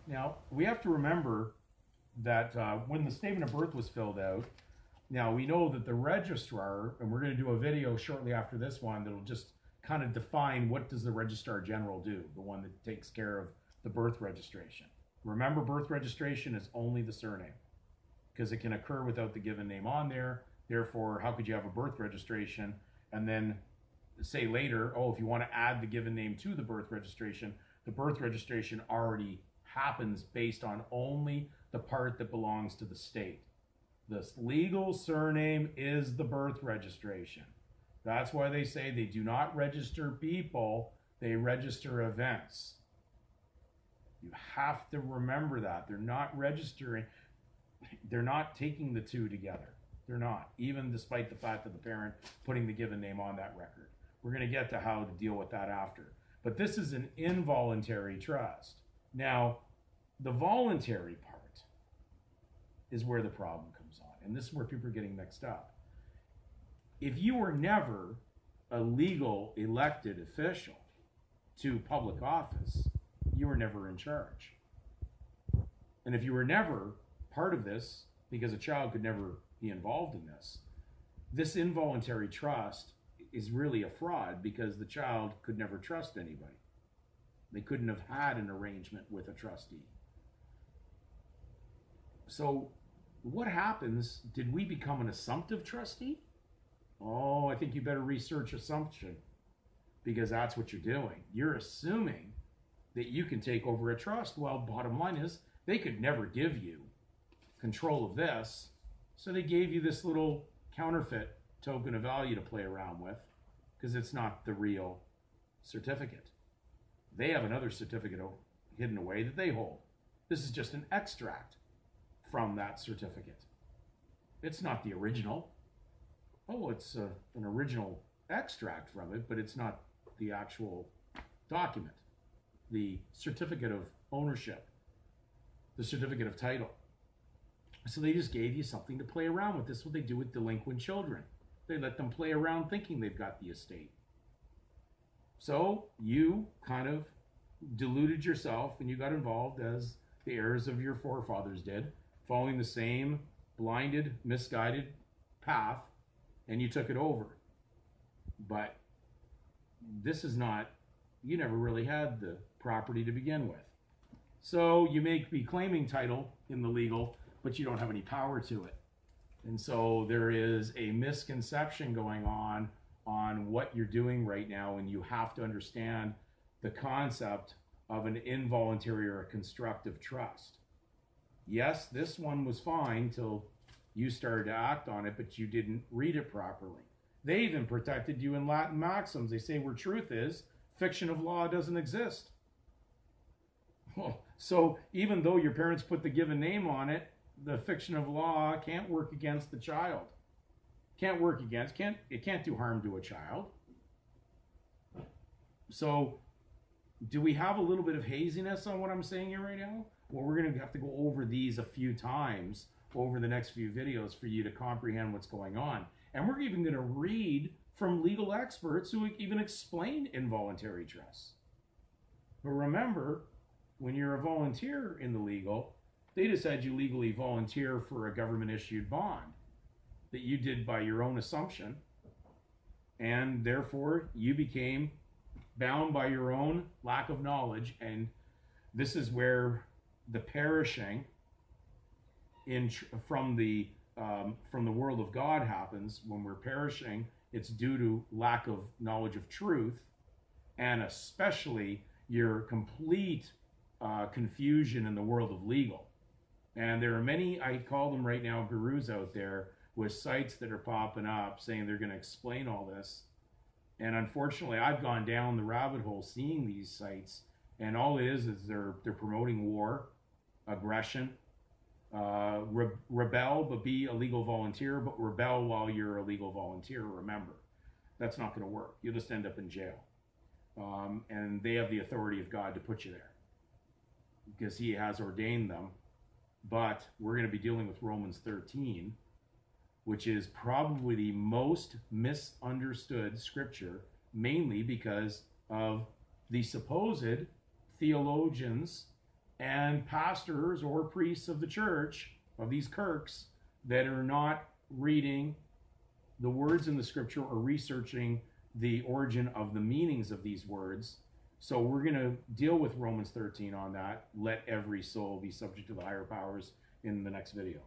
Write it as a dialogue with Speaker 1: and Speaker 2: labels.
Speaker 1: Now, we have to remember that when the statement of birth was filled out, now we know that the registrar, and we're going to do a video shortly after this one that'll just kind of define what does the registrar general do, the one that takes care of the birth registration. Remember, birth registration is only the surname because it can occur without the given name on there. Therefore, how could you have a birth registration and then say later, oh, if you want to add the given name to the birth registration already happens based on only the part that belongs to the state. The legal surname is the birth registration. That's why they say they do not register people, they register events. You have to remember that. They're not registering, they're not taking the two together. They're not, even despite the fact of the parent putting the given name on that record. We're going to get to how to deal with that after. But this is an involuntary trust. Now, the voluntary part is where the problem comes on. And this is where people are getting mixed up. If you were never a legal elected official to public office, you were never in charge. And if you were never part of this, because a child could never be involved in this, this involuntary trust is really a fraud because the child could never trust anybody. They couldn't have had an arrangement with a trustee. So what happens? Did we become an assumptive trustee? Oh, I think you better research assumption, because that's what you're doing. You're assuming that you can take over a trust. Well, bottom line is they could never give you control of this, so they gave you this little counterfeit token of value to play around with, because it's not the real certificate. They have another certificate hidden away that they hold. This is just an extract from that certificate. It's not the original. Oh, it's an original extract from it, but it's not the actual document, the certificate of ownership, the certificate of title. So they just gave you something to play around with. This is what they do with delinquent children. They let them play around thinking they've got the estate. So you kind of deluded yourself and you got involved as the heirs of your forefathers did, following the same blinded, misguided path, and you took it over. But this is not, you never really had the property to begin with. So you may be claiming title in the legal, but you don't have any power to it. And so there is a misconception going on what you're doing right now, and you have to understand the concept of an involuntary or a constructive trust. Yes, this one was fine till you started to act on it, but you didn't read it properly. They even protected you in Latin maxims. They say where truth is, fiction of law doesn't exist. So even though your parents put the given name on it, the fiction of law can't work against the child. Can't work against, it can't do harm to a child. So do we have a little bit of haziness on what I'm saying here right now? Well, we're going to have to go over these a few times over the next few videos for you to comprehend what's going on. And we're even going to read from legal experts who even explain involuntary trusts. But remember, when you're a volunteer in the legal, they just had you legally volunteer for a government-issued bond that you did by your own assumption, and therefore you became bound by your own lack of knowledge. And this is where the perishing from the world of God happens. When we're perishing, it's due to lack of knowledge of truth, and especially your complete confusion in the world of legal. And there are many, I call them right now, gurus out there with sites that are popping up saying they're going to explain all this. And unfortunately, I've gone down the rabbit hole seeing these sites, and all it is they're promoting war, aggression, rebel, but be a legal volunteer, but rebel while you're a legal volunteer. Remember, that's not going to work. You'll just end up in jail. And they have the authority of God to put you there because he has ordained them. But we're going to be dealing with Romans 13, which is probably the most misunderstood scripture, mainly because of the supposed theologians and pastors or priests of the church, of these kirks, that are not reading the words in the scripture or researching the origin of the meanings of these words. So we're going to deal with Romans 13 on that. Let every soul be subject to the higher powers in the next video.